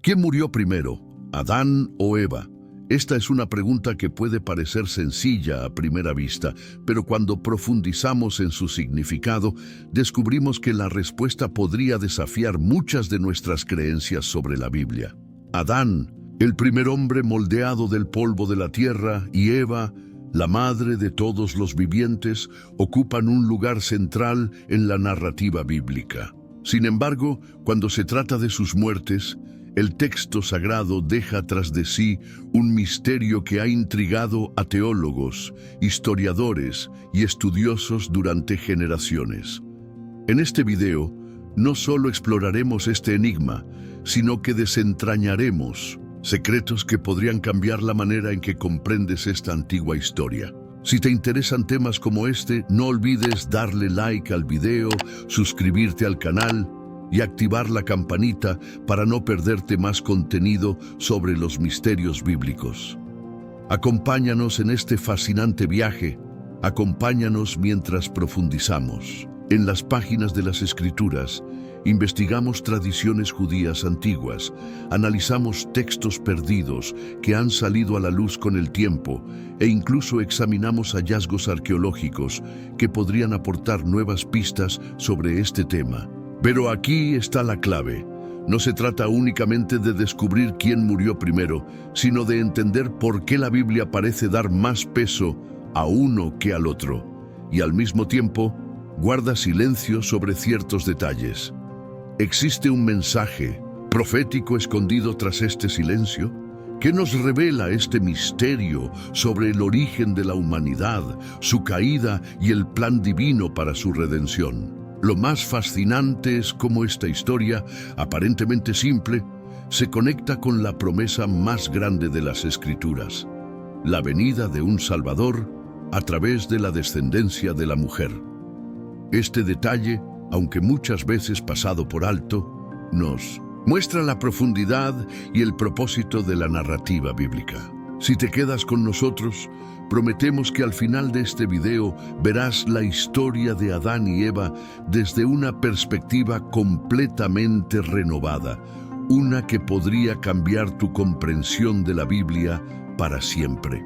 ¿Quién murió primero, Adán o Eva? Esta es una pregunta que puede parecer sencilla a primera vista, pero cuando profundizamos en su significado, descubrimos que la respuesta podría desafiar muchas de nuestras creencias sobre la Biblia. Adán, el primer hombre moldeado del polvo de la tierra, y Eva, la madre de todos los vivientes, ocupan un lugar central en la narrativa bíblica. Sin embargo, cuando se trata de sus muertes, el texto sagrado deja tras de sí un misterio que ha intrigado a teólogos, historiadores y estudiosos durante generaciones. En este video, no solo exploraremos este enigma, sino que desentrañaremos secretos que podrían cambiar la manera en que comprendes esta antigua historia. Si te interesan temas como este, no olvides darle like al video, suscribirte al canal y activar la campanita para no perderte más contenido sobre los misterios bíblicos. Acompáñanos en este fascinante viaje. Acompáñanos mientras profundizamos. En las páginas de las Escrituras, investigamos tradiciones judías antiguas, analizamos textos perdidos que han salido a la luz con el tiempo e incluso examinamos hallazgos arqueológicos que podrían aportar nuevas pistas sobre este tema. Pero aquí está la clave. No se trata únicamente de descubrir quién murió primero, sino de entender por qué la Biblia parece dar más peso a uno que al otro, y al mismo tiempo guarda silencio sobre ciertos detalles. ¿Existe un mensaje profético escondido tras este silencio? ¿Qué nos revela este misterio sobre el origen de la humanidad, su caída y el plan divino para su redención? Lo más fascinante es cómo esta historia, aparentemente simple, se conecta con la promesa más grande de las Escrituras: la venida de un Salvador a través de la descendencia de la mujer. Este detalle, aunque muchas veces pasado por alto, nos muestra la profundidad y el propósito de la narrativa bíblica. Si te quedas con nosotros, prometemos que al final de este video verás la historia de Adán y Eva desde una perspectiva completamente renovada, una que podría cambiar tu comprensión de la Biblia para siempre.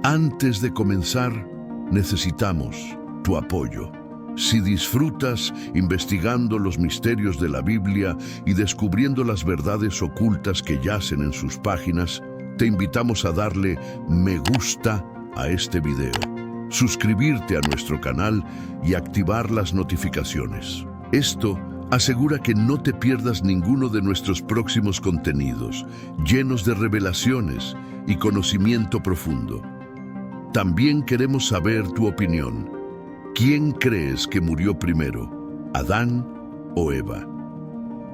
Antes de comenzar, necesitamos tu apoyo. Si disfrutas investigando los misterios de la Biblia y descubriendo las verdades ocultas que yacen en sus páginas, te invitamos a darle me gusta a este video, suscribirte a nuestro canal y activar las notificaciones. Esto asegura que no te pierdas ninguno de nuestros próximos contenidos, llenos de revelaciones y conocimiento profundo. También queremos saber tu opinión. ¿Quién crees que murió primero, Adán o Eva?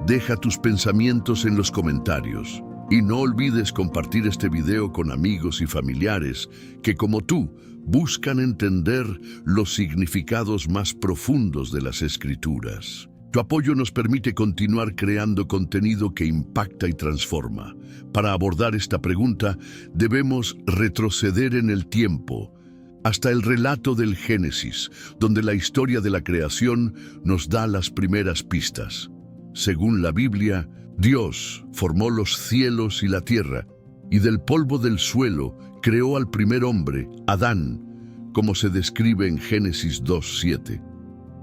Deja tus pensamientos en los comentarios y no olvides compartir este video con amigos y familiares que, como tú, buscan entender los significados más profundos de las Escrituras. Tu apoyo nos permite continuar creando contenido que impacta y transforma. Para abordar esta pregunta, debemos retroceder en el tiempo, hasta el relato del Génesis, donde la historia de la creación nos da las primeras pistas. Según la Biblia, Dios formó los cielos y la tierra, y del polvo del suelo creó al primer hombre, Adán, como se describe en Génesis 2:7.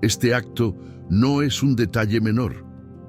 Este acto no es un detalle menor,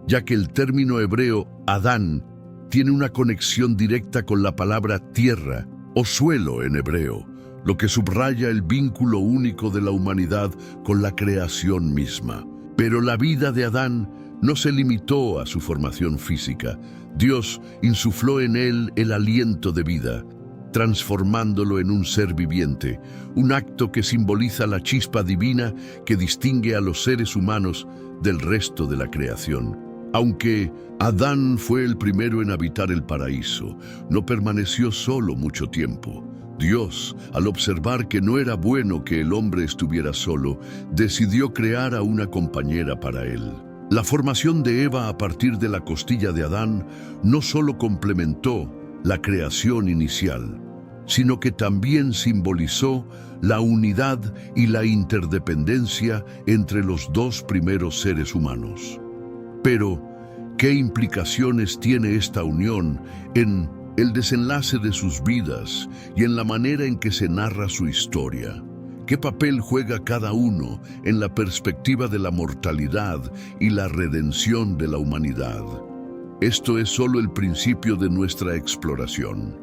ya que el término hebreo Adán tiene una conexión directa con la palabra tierra o suelo en hebreo, lo que subraya el vínculo único de la humanidad con la creación misma. Pero la vida de Adán no se limitó a su formación física. Dios insufló en él el aliento de vida, transformándolo en un ser viviente, un acto que simboliza la chispa divina que distingue a los seres humanos del resto de la creación. Aunque Adán fue el primero en habitar el paraíso, no permaneció solo mucho tiempo. Dios, al observar que no era bueno que el hombre estuviera solo, decidió crear a una compañera para él. La formación de Eva a partir de la costilla de Adán no solo complementó la creación inicial, sino que también simbolizó la unidad y la interdependencia entre los dos primeros seres humanos. Pero, ¿Qué implicaciones tiene esta unión en el desenlace de sus vidas y en la manera en que se narra su historia? ¿Qué papel juega cada uno en la perspectiva de la mortalidad y la redención de la humanidad? Esto es solo el principio de nuestra exploración.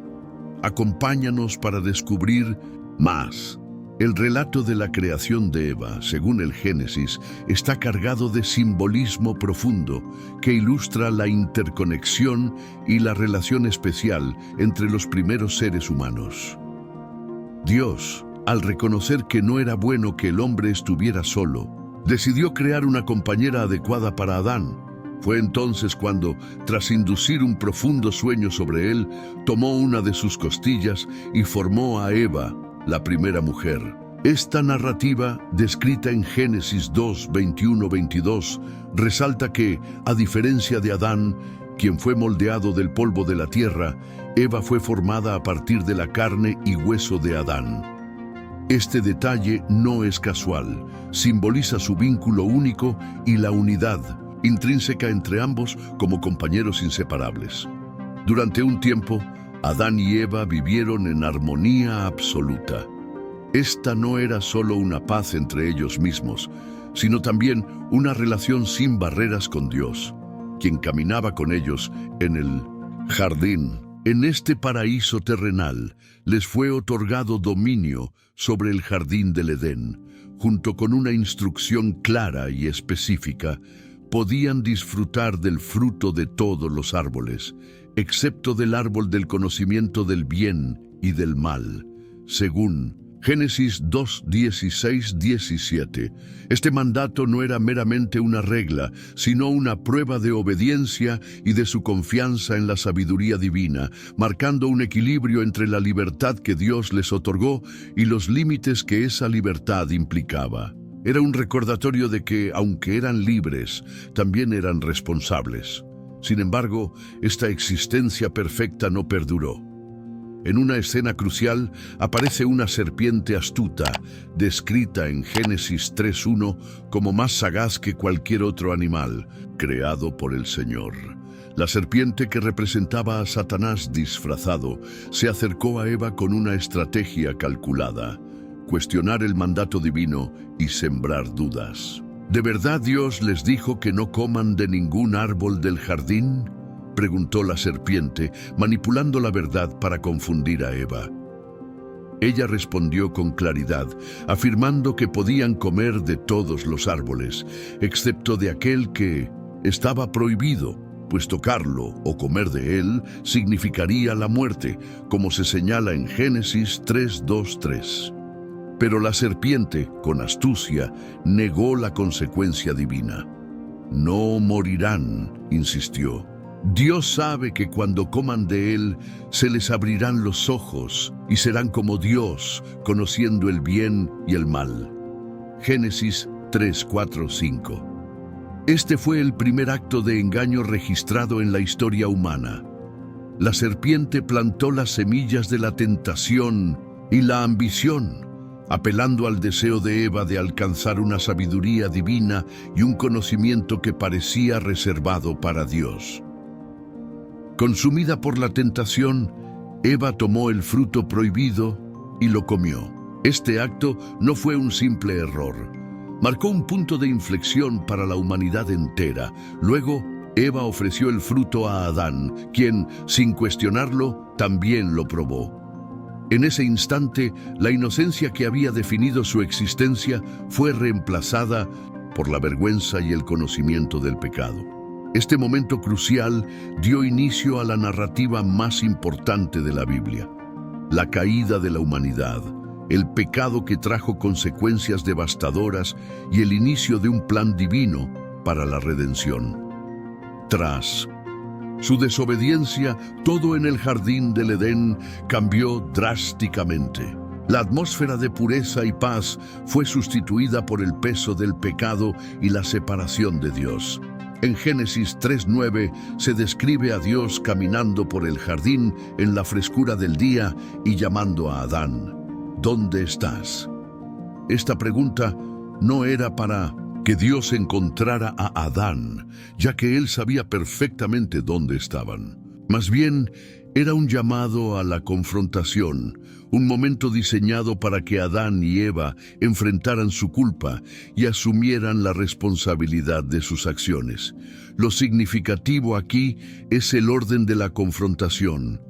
Acompáñanos para descubrir más. El relato de la creación de Eva, según el Génesis, está cargado de simbolismo profundo que ilustra la interconexión y la relación especial entre los primeros seres humanos. Dios, al reconocer que no era bueno que el hombre estuviera solo, decidió crear una compañera adecuada para Adán. Fue entonces cuando, tras inducir un profundo sueño sobre él, tomó una de sus costillas y formó a Eva, la primera mujer. Esta narrativa, descrita en Génesis 2, 21-22, resalta que, a diferencia de Adán, quien fue moldeado del polvo de la tierra, Eva fue formada a partir de la carne y hueso de Adán. Este detalle no es casual, simboliza su vínculo único y la unidad intrínseca entre ambos como compañeros inseparables. Durante un tiempo, Adán y Eva vivieron en armonía absoluta. Esta no era solo una paz entre ellos mismos, sino también una relación sin barreras con Dios, quien caminaba con ellos en el jardín. En este paraíso terrenal les fue otorgado dominio sobre el jardín del Edén. Junto con una instrucción clara y específica, podían disfrutar del fruto de todos los árboles, excepto del árbol del conocimiento del bien y del mal, según Génesis 2, 16, 17. Este mandato no era meramente una regla, sino una prueba de obediencia y de su confianza en la sabiduría divina, marcando un equilibrio entre la libertad que Dios les otorgó y los límites que esa libertad implicaba. Era un recordatorio de que, aunque eran libres, también eran responsables. Sin embargo, esta existencia perfecta no perduró. En una escena crucial aparece una serpiente astuta, descrita en Génesis 3:1 como más sagaz que cualquier otro animal creado por el Señor. La serpiente, que representaba a Satanás disfrazado, se acercó a Eva con una estrategia calculada: cuestionar el mandato divino y sembrar dudas. ¿De verdad Dios les dijo que no coman de ningún árbol del jardín?, preguntó la serpiente, manipulando la verdad para confundir a Eva. Ella respondió con claridad, afirmando que podían comer de todos los árboles, excepto de aquel que estaba prohibido, pues tocarlo o comer de él significaría la muerte, como se señala en Génesis 3:2-3. Pero la serpiente, con astucia, negó la consecuencia divina. No morirán, insistió. Dios sabe que cuando coman de él, se les abrirán los ojos y serán como Dios, conociendo el bien y el mal. Génesis 3:4-5. Este fue el primer acto de engaño registrado en la historia humana. La serpiente plantó las semillas de la tentación y la ambición, apelando al deseo de Eva de alcanzar una sabiduría divina y un conocimiento que parecía reservado para Dios. Consumida por la tentación, Eva tomó el fruto prohibido y lo comió. Este acto no fue un simple error. Marcó un punto de inflexión para la humanidad entera. Luego, Eva ofreció el fruto a Adán, quien, sin cuestionarlo, también lo probó. En ese instante, la inocencia que había definido su existencia fue reemplazada por la vergüenza y el conocimiento del pecado. Este momento crucial dio inicio a la narrativa más importante de la Biblia: la caída de la humanidad, el pecado que trajo consecuencias devastadoras y el inicio de un plan divino para la redención. Tras su desobediencia, todo en el jardín del Edén cambió drásticamente. La atmósfera de pureza y paz fue sustituida por el peso del pecado y la separación de Dios. En Génesis 3:9 se describe a Dios caminando por el jardín en la frescura del día y llamando a Adán: ¿Dónde estás? Esta pregunta no era para que Dios encontrara a Adán, ya que él sabía perfectamente dónde estaban. Más bien, era un llamado a la confrontación, un momento diseñado para que Adán y Eva enfrentaran su culpa y asumieran la responsabilidad de sus acciones. Lo significativo aquí es el orden de la confrontación.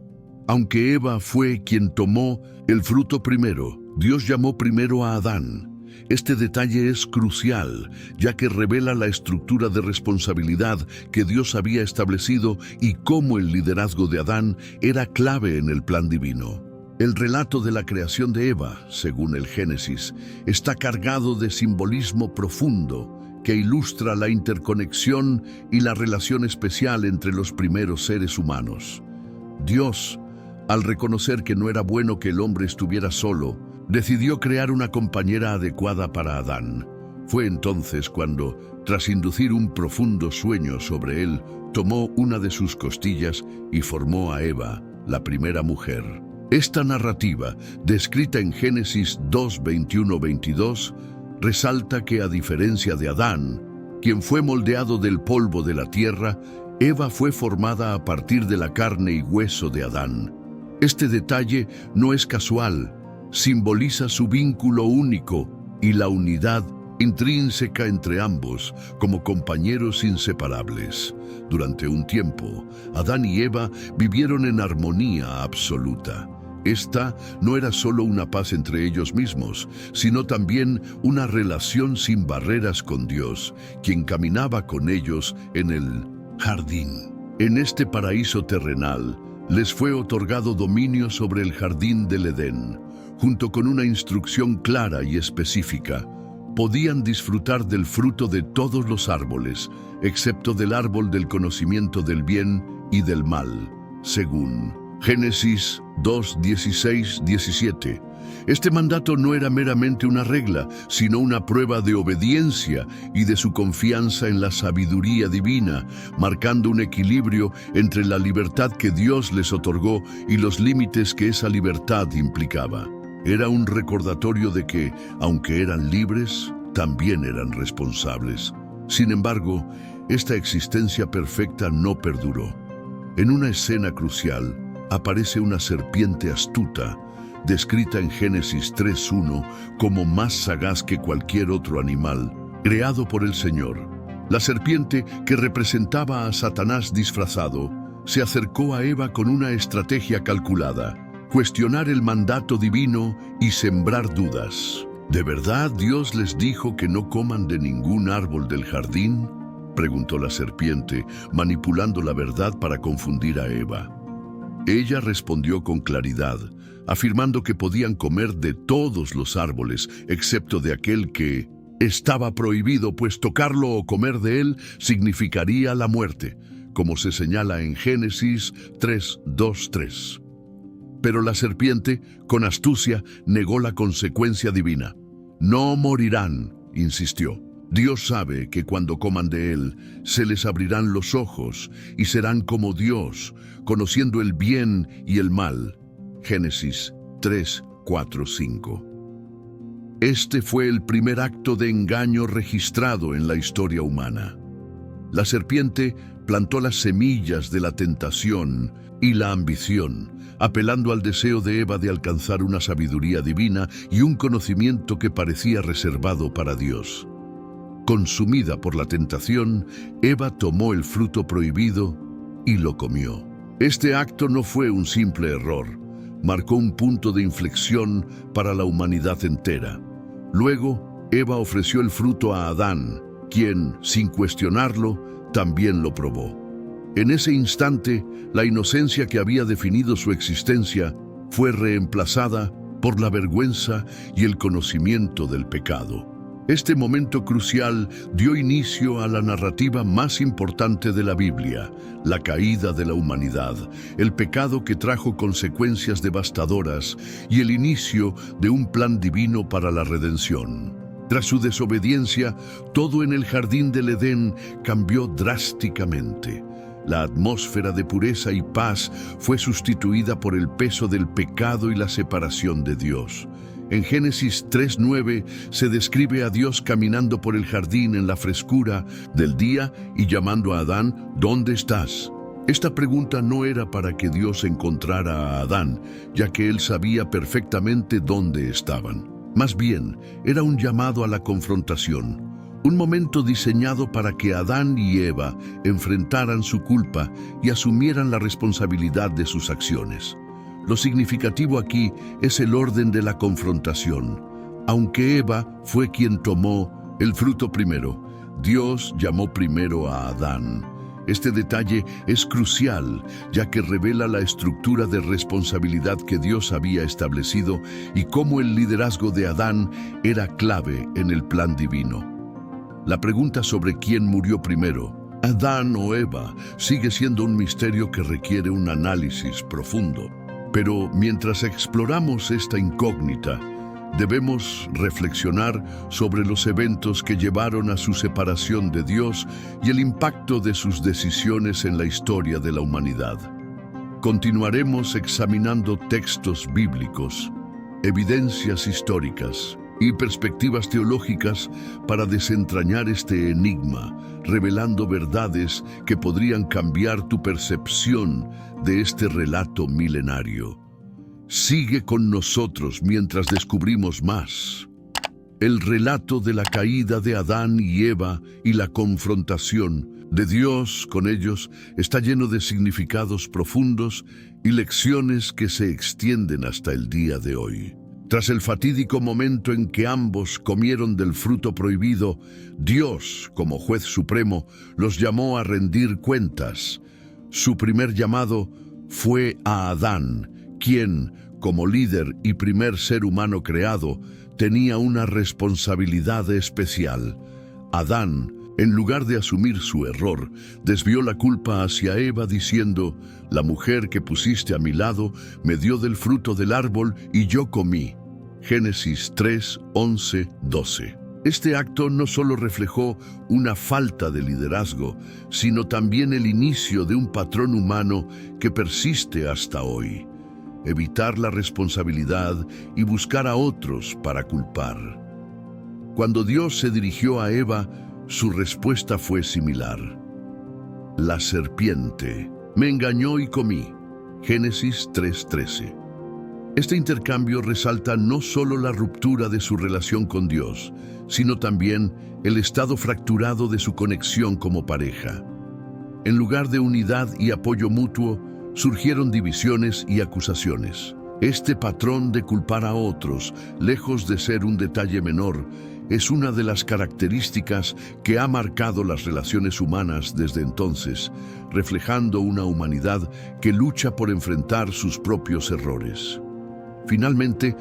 Aunque Eva fue quien tomó el fruto primero, Dios llamó primero a Adán. Este detalle es crucial, ya que revela la estructura de responsabilidad que Dios había establecido y cómo el liderazgo de Adán era clave en el plan divino. El relato de la creación de Eva, según el Génesis, está cargado de simbolismo profundo que ilustra la interconexión y la relación especial entre los primeros seres humanos. Dios, al reconocer que no era bueno que el hombre estuviera solo, decidió crear una compañera adecuada para Adán. Fue entonces cuando, tras inducir un profundo sueño sobre él, tomó una de sus costillas y formó a Eva, la primera mujer. Esta narrativa, descrita en Génesis 2:21-22, resalta que a diferencia de Adán, quien fue moldeado del polvo de la tierra, Eva fue formada a partir de la carne y hueso de Adán. Este detalle no es casual, simboliza su vínculo único y la unidad intrínseca entre ambos como compañeros inseparables. Durante un tiempo, Adán y Eva vivieron en armonía absoluta. Esta no era solo una paz entre ellos mismos, sino también una relación sin barreras con Dios, quien caminaba con ellos en el jardín. En este paraíso terrenal, les fue otorgado dominio sobre el jardín del Edén. Junto con una instrucción clara y específica, podían disfrutar del fruto de todos los árboles, excepto del árbol del conocimiento del bien y del mal, según Génesis 2:16-17. Este mandato no era meramente una regla, sino una prueba de obediencia y de su confianza en la sabiduría divina, marcando un equilibrio entre la libertad que Dios les otorgó y los límites que esa libertad implicaba. Era un recordatorio de que, aunque eran libres, también eran responsables. Sin embargo, esta existencia perfecta no perduró. En una escena crucial, aparece una serpiente astuta, descrita en Génesis 3:1 como más sagaz que cualquier otro animal, creado por el Señor. La serpiente, que representaba a Satanás disfrazado, se acercó a Eva con una estrategia calculada: cuestionar el mandato divino y sembrar dudas. ¿De verdad Dios les dijo que no coman de ningún árbol del jardín?, preguntó la serpiente, manipulando la verdad para confundir a Eva. Ella respondió con claridad, afirmando que podían comer de todos los árboles, excepto de aquel que estaba prohibido, pues tocarlo o comer de él significaría la muerte, como se señala en Génesis 3:2-3. Pero la serpiente, con astucia, negó la consecuencia divina. No morirán, insistió. Dios sabe que cuando coman de él, se les abrirán los ojos y serán como Dios, conociendo el bien y el mal. Génesis 3:4-5. Este fue el primer acto de engaño registrado en la historia humana. La serpiente plantó las semillas de la tentación y la ambición, apelando al deseo de Eva de alcanzar una sabiduría divina y un conocimiento que parecía reservado para Dios. Consumida por la tentación, Eva tomó el fruto prohibido y lo comió. Este acto no fue un simple error, marcó un punto de inflexión para la humanidad entera. Luego, Eva ofreció el fruto a Adán, quien, sin cuestionarlo, también lo probó. En ese instante, la inocencia que había definido su existencia fue reemplazada por la vergüenza y el conocimiento del pecado. Este momento crucial dio inicio a la narrativa más importante de la Biblia, la caída de la humanidad, el pecado que trajo consecuencias devastadoras y el inicio de un plan divino para la redención. Tras su desobediencia, todo en el jardín del Edén cambió drásticamente. La atmósfera de pureza y paz fue sustituida por el peso del pecado y la separación de Dios. En Génesis 3:9 se describe a Dios caminando por el jardín en la frescura del día y llamando a Adán, ¿dónde estás? Esta pregunta no era para que Dios encontrara a Adán, ya que él sabía perfectamente dónde estaban. Más bien, era un llamado a la confrontación, un momento diseñado para que Adán y Eva enfrentaran su culpa y asumieran la responsabilidad de sus acciones. Lo significativo aquí es el orden de la confrontación. Aunque Eva fue quien tomó el fruto primero, Dios llamó primero a Adán. Este detalle es crucial, ya que revela la estructura de responsabilidad que Dios había establecido y cómo el liderazgo de Adán era clave en el plan divino. La pregunta sobre quién murió primero, Adán o Eva, sigue siendo un misterio que requiere un análisis profundo. Pero mientras exploramos esta incógnita, debemos reflexionar sobre los eventos que llevaron a su separación de Dios y el impacto de sus decisiones en la historia de la humanidad. Continuaremos examinando textos bíblicos, evidencias históricas y perspectivas teológicas para desentrañar este enigma, revelando verdades que podrían cambiar tu percepción de este relato milenario. Sigue con nosotros mientras descubrimos más. El relato de la caída de Adán y Eva y la confrontación de Dios con ellos está lleno de significados profundos y lecciones que se extienden hasta el día de hoy. Tras el fatídico momento en que ambos comieron del fruto prohibido, Dios, como juez supremo, los llamó a rendir cuentas. Su primer llamado fue a Adán, quien, como líder y primer ser humano creado, tenía una responsabilidad especial. Adán, en lugar de asumir su error, desvió la culpa hacia Eva diciendo, «La mujer que pusiste a mi lado me dio del fruto del árbol y yo comí». Génesis 3, 11, 12. Este acto no solo reflejó una falta de liderazgo, sino también el inicio de un patrón humano que persiste hasta hoy. Evitar la responsabilidad y buscar a otros para culpar. Cuando Dios se dirigió a Eva, su respuesta fue similar. La serpiente me engañó y comí. Génesis 3:13. Este intercambio resalta no solo la ruptura de su relación con Dios, sino también el estado fracturado de su conexión como pareja. En lugar de unidad y apoyo mutuo, surgieron divisiones y acusaciones. Este patrón de culpar a otros, lejos de ser un detalle menor, es una de las características que ha marcado las relaciones humanas desde entonces, reflejando una humanidad que lucha por enfrentar sus propios errores. Finalmente,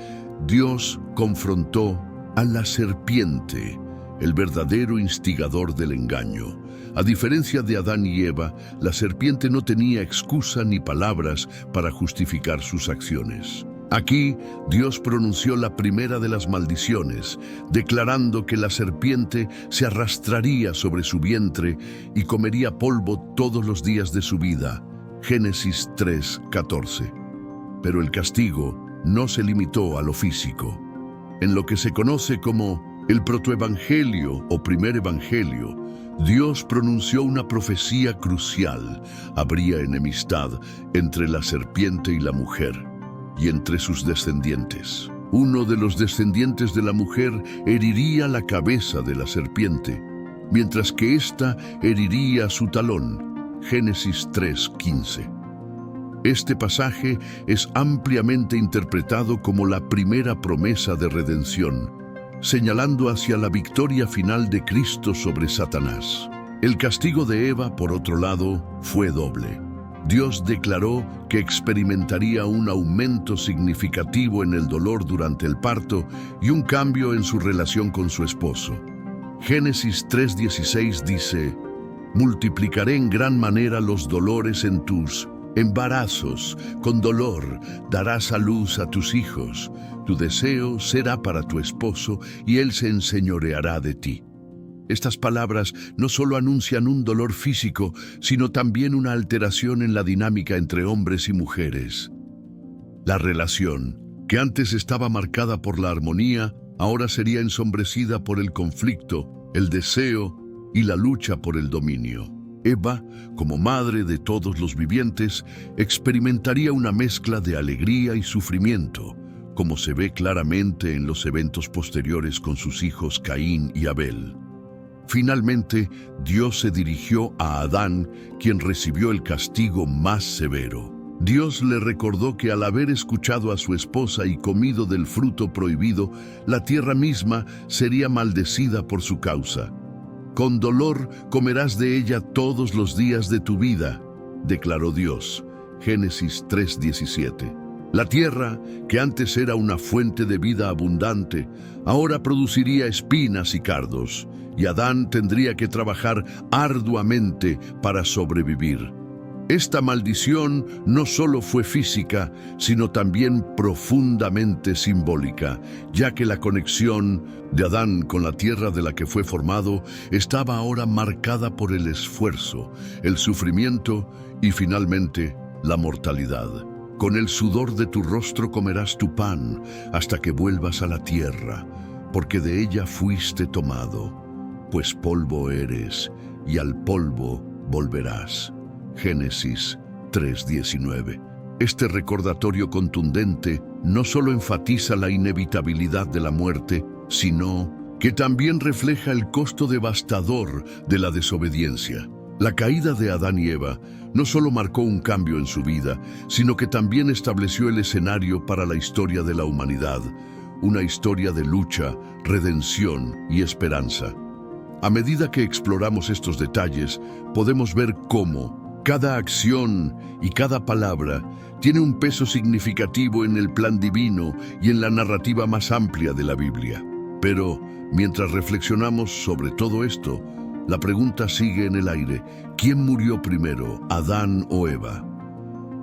Dios confrontó a la serpiente, el verdadero instigador del engaño. A diferencia de Adán y Eva, la serpiente no tenía excusa ni palabras para justificar sus acciones. Aquí, Dios pronunció la primera de las maldiciones, declarando que la serpiente se arrastraría sobre su vientre y comería polvo todos los días de su vida. Génesis 3:14. Pero el castigo no se limitó a lo físico. En lo que se conoce como el protoevangelio o primer evangelio, Dios pronunció una profecía crucial. Habría enemistad entre la serpiente y la mujer, y entre sus descendientes. Uno de los descendientes de la mujer heriría la cabeza de la serpiente, mientras que ésta heriría su talón. Génesis 3:15. Este pasaje es ampliamente interpretado como la primera promesa de redención, señalando hacia la victoria final de Cristo sobre Satanás. El castigo de Eva, por otro lado, fue doble. Dios declaró que experimentaría un aumento significativo en el dolor durante el parto y un cambio en su relación con su esposo. Génesis 3:16 dice, «Multiplicaré en gran manera los dolores en tus embarazos, con dolor darás a luz a tus hijos, tu deseo será para tu esposo y él se enseñoreará de ti». Estas palabras no solo anuncian un dolor físico, sino también una alteración en la dinámica entre hombres y mujeres. La relación, que antes estaba marcada por la armonía, ahora sería ensombrecida por el conflicto, el deseo y la lucha por el dominio. Eva, como madre de todos los vivientes, experimentaría una mezcla de alegría y sufrimiento, como se ve claramente en los eventos posteriores con sus hijos Caín y Abel. Finalmente, Dios se dirigió a Adán, quien recibió el castigo más severo. Dios le recordó que al haber escuchado a su esposa y comido del fruto prohibido, la tierra misma sería maldecida por su causa. Con dolor comerás de ella todos los días de tu vida, declaró Dios. Génesis 3:17. La tierra, que antes era una fuente de vida abundante, ahora produciría espinas y cardos, y Adán tendría que trabajar arduamente para sobrevivir. Esta maldición no solo fue física, sino también profundamente simbólica, ya que la conexión de Adán con la tierra de la que fue formado estaba ahora marcada por el esfuerzo, el sufrimiento y finalmente la mortalidad. Con el sudor de tu rostro comerás tu pan hasta que vuelvas a la tierra, porque de ella fuiste tomado, pues polvo eres y al polvo volverás. Génesis 3:19. Este recordatorio contundente no solo enfatiza la inevitabilidad de la muerte, sino que también refleja el costo devastador de la desobediencia. La caída de Adán y Eva no solo marcó un cambio en su vida, sino que también estableció el escenario para la historia de la humanidad, una historia de lucha, redención y esperanza. A medida que exploramos estos detalles, podemos ver cómo cada acción y cada palabra tiene un peso significativo en el plan divino y en la narrativa más amplia de la Biblia. Pero, mientras reflexionamos sobre todo esto, la pregunta sigue en el aire: ¿quién murió primero, Adán o Eva?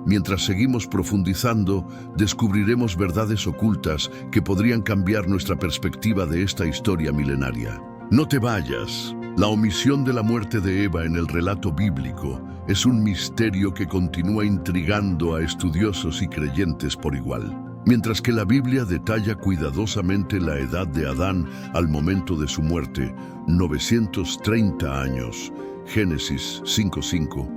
Mientras seguimos profundizando, descubriremos verdades ocultas que podrían cambiar nuestra perspectiva de esta historia milenaria. No te vayas. La omisión de la muerte de Eva en el relato bíblico es un misterio que continúa intrigando a estudiosos y creyentes por igual. Mientras que la Biblia detalla cuidadosamente la edad de Adán al momento de su muerte, 930 años, Génesis 5:5,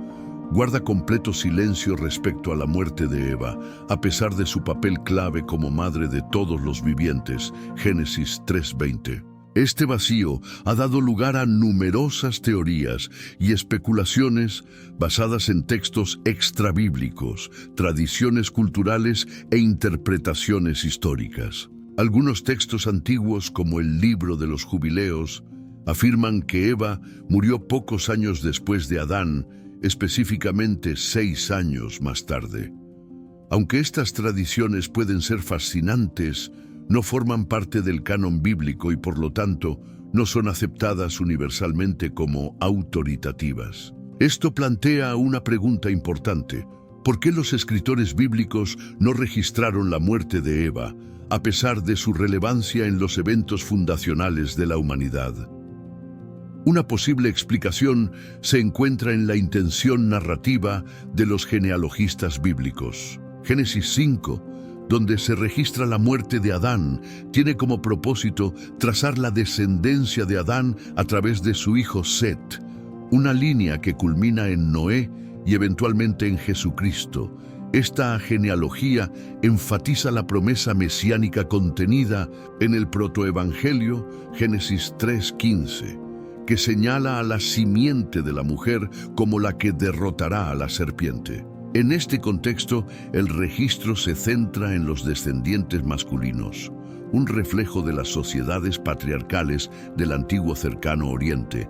guarda completo silencio respecto a la muerte de Eva, a pesar de su papel clave como madre de todos los vivientes, Génesis 3:20. Este vacío ha dado lugar a numerosas teorías y especulaciones basadas en textos extrabíblicos, tradiciones culturales e interpretaciones históricas. Algunos textos antiguos, como el Libro de los Jubileos, afirman que Eva murió pocos años después de Adán, específicamente 6 años más tarde. Aunque estas tradiciones pueden ser fascinantes, no forman parte del canon bíblico y por lo tanto no son aceptadas universalmente como autoritativas. Esto plantea una pregunta importante: ¿por qué los escritores bíblicos no registraron la muerte de Eva, a pesar de su relevancia en los eventos fundacionales de la humanidad? Una posible explicación se encuentra en la intención narrativa de los genealogistas bíblicos. Génesis 5, donde se registra la muerte de Adán, tiene como propósito trazar la descendencia de Adán a través de su hijo Set, una línea que culmina en Noé y eventualmente en Jesucristo. Esta genealogía enfatiza la promesa mesiánica contenida en el protoevangelio Génesis 3:15, que señala a la simiente de la mujer como la que derrotará a la serpiente. En este contexto, el registro se centra en los descendientes masculinos, un reflejo de las sociedades patriarcales del antiguo Cercano Oriente,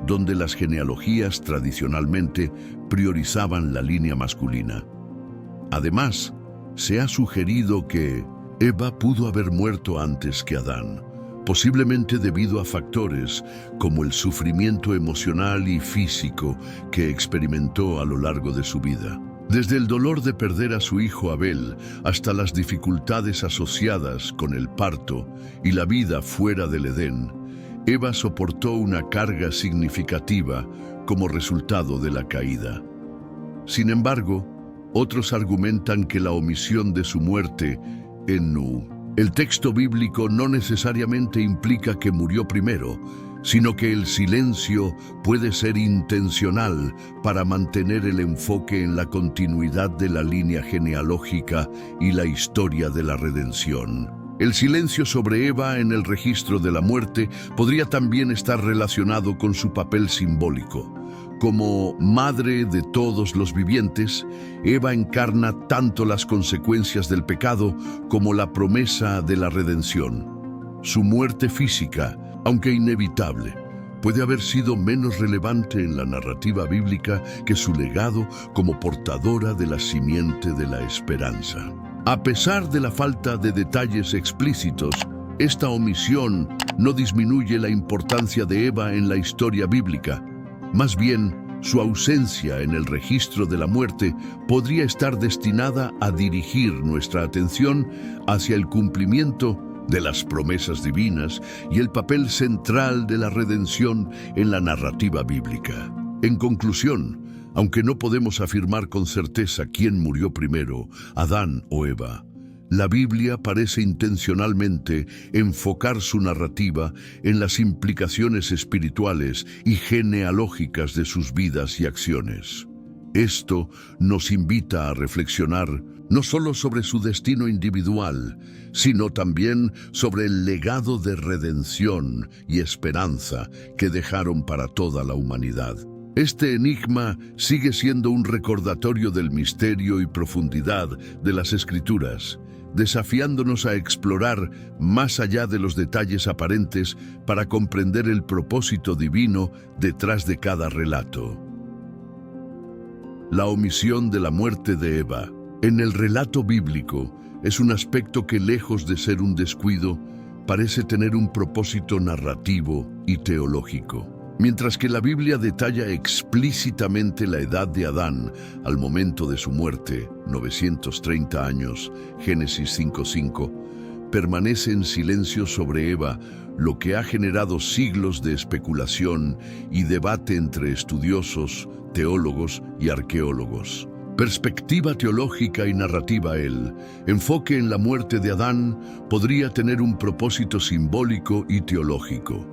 donde las genealogías tradicionalmente priorizaban la línea masculina. Además, se ha sugerido que Eva pudo haber muerto antes que Adán, posiblemente debido a factores como el sufrimiento emocional y físico que experimentó a lo largo de su vida. Desde el dolor de perder a su hijo Abel hasta las dificultades asociadas con el parto y la vida fuera del Edén, Eva soportó una carga significativa como resultado de la caída. Sin embargo, otros argumentan que la omisión de su muerte en Nu. El texto bíblico no necesariamente implica que murió primero, sino que el silencio puede ser intencional para mantener el enfoque en la continuidad de la línea genealógica y la historia de la redención. El silencio sobre Eva en el registro de la muerte podría también estar relacionado con su papel simbólico. Como madre de todos los vivientes, Eva encarna tanto las consecuencias del pecado como la promesa de la redención. Su muerte física, aunque inevitable, puede haber sido menos relevante en la narrativa bíblica que su legado como portadora de la simiente de la esperanza. A pesar de la falta de detalles explícitos, esta omisión no disminuye la importancia de Eva en la historia bíblica. Más bien, su ausencia en el registro de la muerte podría estar destinada a dirigir nuestra atención hacia el cumplimiento de las promesas divinas y el papel central de la redención en la narrativa bíblica. En conclusión, aunque no podemos afirmar con certeza quién murió primero, Adán o Eva, la Biblia parece intencionalmente enfocar su narrativa en las implicaciones espirituales y genealógicas de sus vidas y acciones. Esto nos invita a reflexionar no solo sobre su destino individual, sino también sobre el legado de redención y esperanza que dejaron para toda la humanidad. Este enigma sigue siendo un recordatorio del misterio y profundidad de las Escrituras, desafiándonos a explorar más allá de los detalles aparentes para comprender el propósito divino detrás de cada relato. La omisión de la muerte de Eva en el relato bíblico es un aspecto que, lejos de ser un descuido, parece tener un propósito narrativo y teológico. Mientras que la Biblia detalla explícitamente la edad de Adán al momento de su muerte, 930 años, Génesis 5:5, permanece en silencio sobre Eva, lo que ha generado siglos de especulación y debate entre estudiosos, teólogos y arqueólogos. Perspectiva teológica y narrativa. El enfoque en la muerte de Adán podría tener un propósito simbólico y teológico.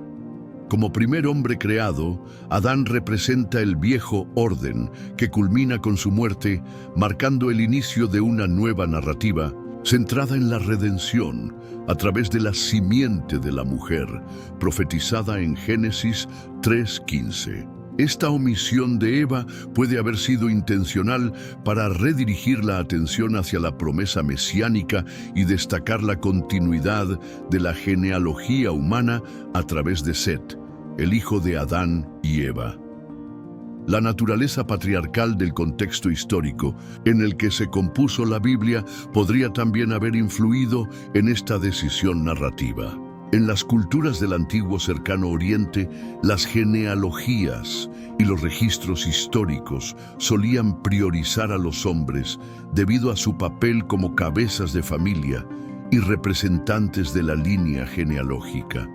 Como primer hombre creado, Adán representa el viejo orden que culmina con su muerte, marcando el inicio de una nueva narrativa centrada en la redención a través de la simiente de la mujer, profetizada en Génesis 3:15. Esta omisión de Eva puede haber sido intencional para redirigir la atención hacia la promesa mesiánica y destacar la continuidad de la genealogía humana a través de Set, el hijo de Adán y Eva. La naturaleza patriarcal del contexto histórico en el que se compuso la Biblia podría también haber influido en esta decisión narrativa. En las culturas del antiguo Cercano Oriente, las genealogías y los registros históricos solían priorizar a los hombres debido a su papel como cabezas de familia y representantes de la línea genealógica.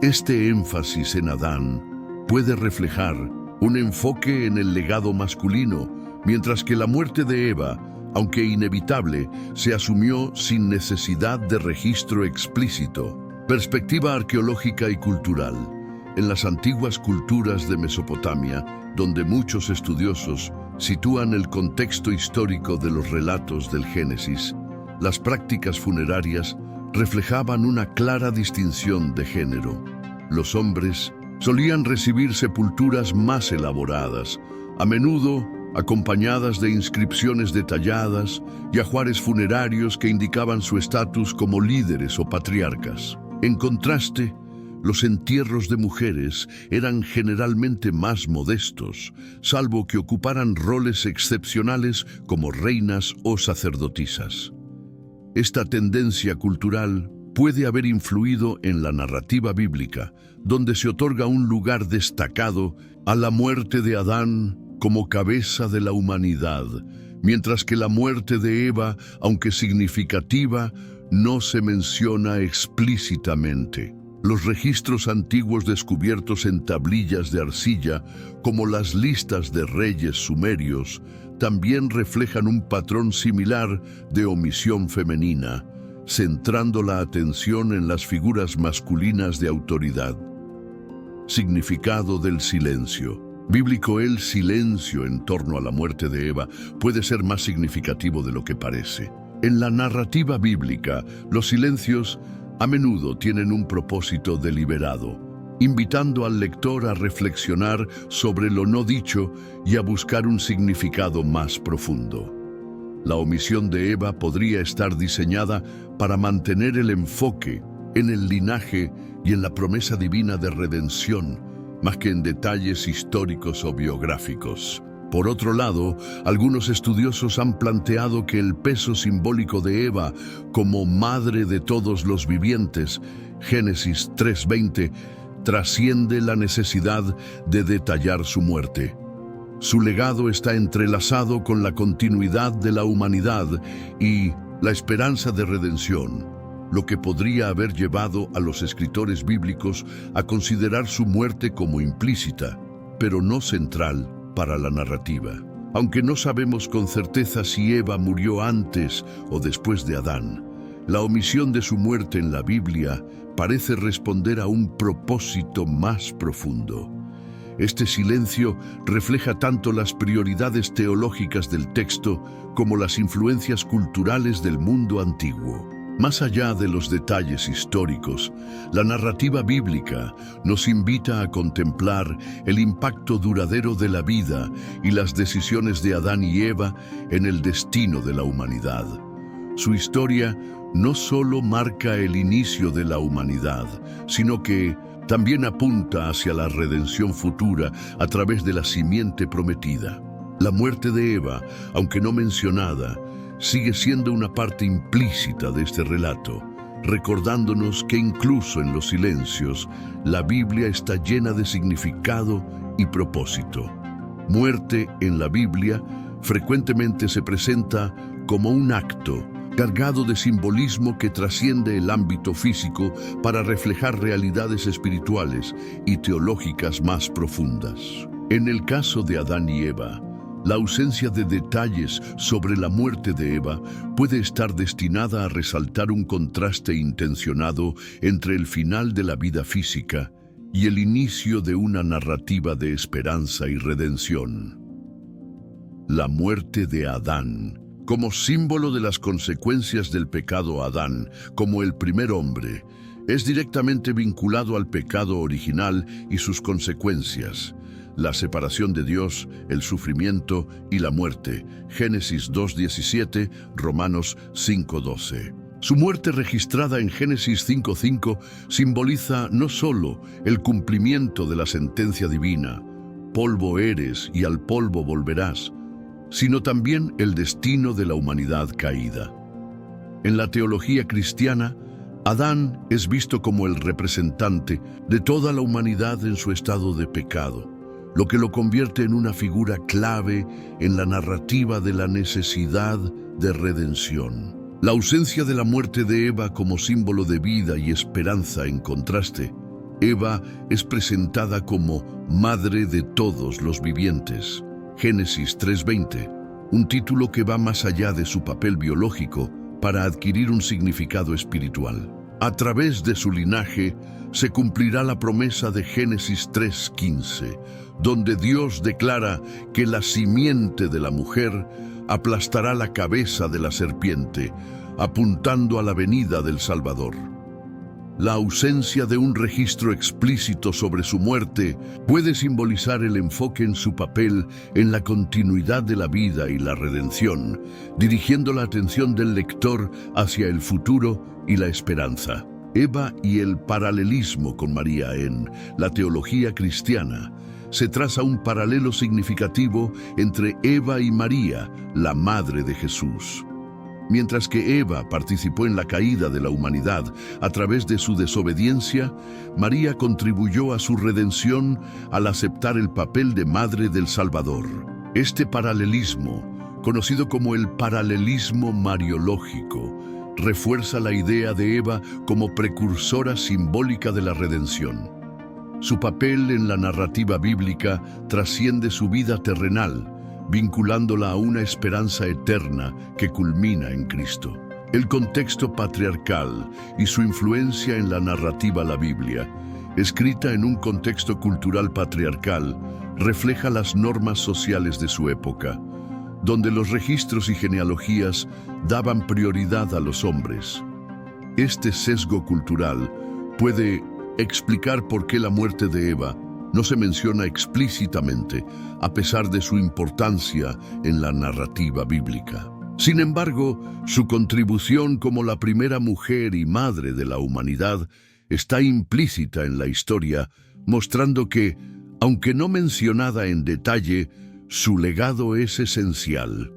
Este énfasis en Adán puede reflejar un enfoque en el legado masculino, mientras que la muerte de Eva, aunque inevitable, se asumió sin necesidad de registro explícito. Perspectiva arqueológica y cultural. En las antiguas culturas de Mesopotamia, donde muchos estudiosos sitúan el contexto histórico de los relatos del Génesis, las prácticas funerarias reflejaban una clara distinción de género. Los hombres solían recibir sepulturas más elaboradas, a menudo acompañadas de inscripciones detalladas y ajuares funerarios que indicaban su estatus como líderes o patriarcas. En contraste, los entierros de mujeres eran generalmente más modestos, salvo que ocuparan roles excepcionales como reinas o sacerdotisas. Esta tendencia cultural puede haber influido en la narrativa bíblica, donde se otorga un lugar destacado a la muerte de Adán como cabeza de la humanidad, mientras que la muerte de Eva, aunque significativa, no se menciona explícitamente. Los registros antiguos descubiertos en tablillas de arcilla, como las listas de reyes sumerios, también reflejan un patrón similar de omisión femenina, centrando la atención en las figuras masculinas de autoridad. Significado del silencio. Bíblico, el silencio en torno a la muerte de Eva puede ser más significativo de lo que parece. En la narrativa bíblica, los silencios a menudo tienen un propósito deliberado, invitando al lector a reflexionar sobre lo no dicho y a buscar un significado más profundo. La omisión de Eva podría estar diseñada para mantener el enfoque en el linaje y en la promesa divina de redención, más que en detalles históricos o biográficos. Por otro lado, algunos estudiosos han planteado que el peso simbólico de Eva como madre de todos los vivientes, Génesis 3:20, trasciende la necesidad de detallar su muerte. Su legado está entrelazado con la continuidad de la humanidad y la esperanza de redención, lo que podría haber llevado a los escritores bíblicos a considerar su muerte como implícita, pero no central para la narrativa. Aunque no sabemos con certeza si Eva murió antes o después de Adán, la omisión de su muerte en la Biblia parece responder a un propósito más profundo. Este silencio refleja tanto las prioridades teológicas del texto como las influencias culturales del mundo antiguo. Más allá de los detalles históricos, la narrativa bíblica nos invita a contemplar el impacto duradero de la vida y las decisiones de Adán y Eva en el destino de la humanidad. Su historia no solo marca el inicio de la humanidad, sino que también apunta hacia la redención futura a través de la simiente prometida. La muerte de Eva, aunque no mencionada, sigue siendo una parte implícita de este relato, recordándonos que incluso en los silencios, la Biblia está llena de significado y propósito. Muerte en la Biblia frecuentemente se presenta como un acto cargado de simbolismo que trasciende el ámbito físico para reflejar realidades espirituales y teológicas más profundas. En el caso de Adán y Eva, la ausencia de detalles sobre la muerte de Eva puede estar destinada a resaltar un contraste intencionado entre el final de la vida física y el inicio de una narrativa de esperanza y redención. La muerte de Adán, como símbolo de las consecuencias del pecado Adán, como el primer hombre, es directamente vinculado al pecado original y sus consecuencias. La separación de Dios, el sufrimiento y la muerte. Génesis 2:17, Romanos 5:12. Su muerte registrada en Génesis 5:5 simboliza no solo el cumplimiento de la sentencia divina, polvo eres y al polvo volverás, sino también el destino de la humanidad caída. En la teología cristiana, Adán es visto como el representante de toda la humanidad en su estado de pecado, lo que lo convierte en una figura clave en la narrativa de la necesidad de redención. La ausencia de la muerte de Eva como símbolo de vida y esperanza en contraste. Eva es presentada como madre de todos los vivientes. Génesis 3:20, un título que va más allá de su papel biológico para adquirir un significado espiritual. A través de su linaje se cumplirá la promesa de Génesis 3:15, donde Dios declara que la simiente de la mujer aplastará la cabeza de la serpiente, apuntando a la venida del Salvador. La ausencia de un registro explícito sobre su muerte puede simbolizar el enfoque en su papel en la continuidad de la vida y la redención, dirigiendo la atención del lector hacia el futuro y la esperanza. Eva y el paralelismo con María en la teología cristiana. Se traza un paralelo significativo entre Eva y María, la madre de Jesús. Mientras que Eva participó en la caída de la humanidad a través de su desobediencia, María contribuyó a su redención al aceptar el papel de madre del Salvador. Este paralelismo, conocido como el paralelismo mariológico, refuerza la idea de Eva como precursora simbólica de la redención. Su papel en la narrativa bíblica trasciende su vida terrenal, vinculándola a una esperanza eterna que culmina en Cristo. El contexto patriarcal y su influencia en la narrativa de la Biblia, escrita en un contexto cultural patriarcal, refleja las normas sociales de su época, donde los registros y genealogías daban prioridad a los hombres. Este sesgo cultural puede explicar por qué la muerte de Eva no se menciona explícitamente, a pesar de su importancia en la narrativa bíblica. Sin embargo, su contribución como la primera mujer y madre de la humanidad está implícita en la historia, mostrando que, aunque no mencionada en detalle, su legado es esencial.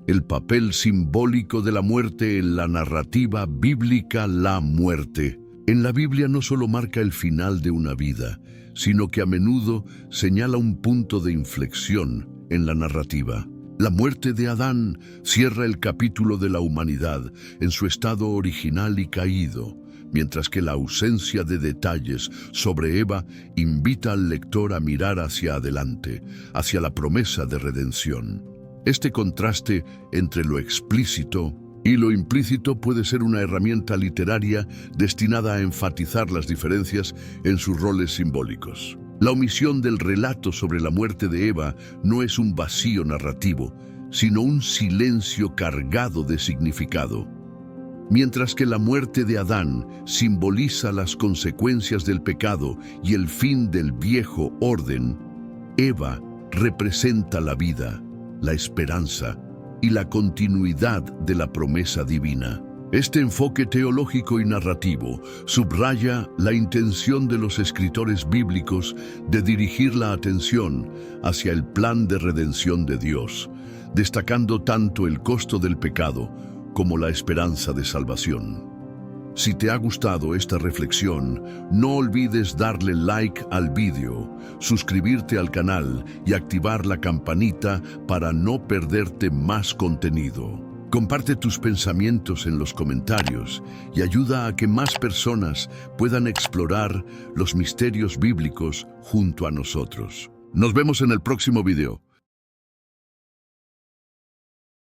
El papel simbólico de la muerte en la narrativa bíblica. La muerte en la Biblia no solo marca el final de una vida, sino que a menudo señala un punto de inflexión en la narrativa. La muerte de Adán cierra el capítulo de la humanidad en su estado original y caído, mientras que la ausencia de detalles sobre Eva invita al lector a mirar hacia adelante, hacia la promesa de redención. Este contraste entre lo explícito y lo implícito puede ser una herramienta literaria destinada a enfatizar las diferencias en sus roles simbólicos. La omisión del relato sobre la muerte de Eva no es un vacío narrativo, sino un silencio cargado de significado. Mientras que la muerte de Adán simboliza las consecuencias del pecado y el fin del viejo orden, Eva representa la vida, la esperanza y la continuidad de la promesa divina. Este enfoque teológico y narrativo subraya la intención de los escritores bíblicos de dirigir la atención hacia el plan de redención de Dios, destacando tanto el costo del pecado como la esperanza de salvación. Si te ha gustado esta reflexión, no olvides darle like al vídeo, suscribirte al canal y activar la campanita para no perderte más contenido. Comparte tus pensamientos en los comentarios y ayuda a que más personas puedan explorar los misterios bíblicos junto a nosotros. Nos vemos en el próximo video.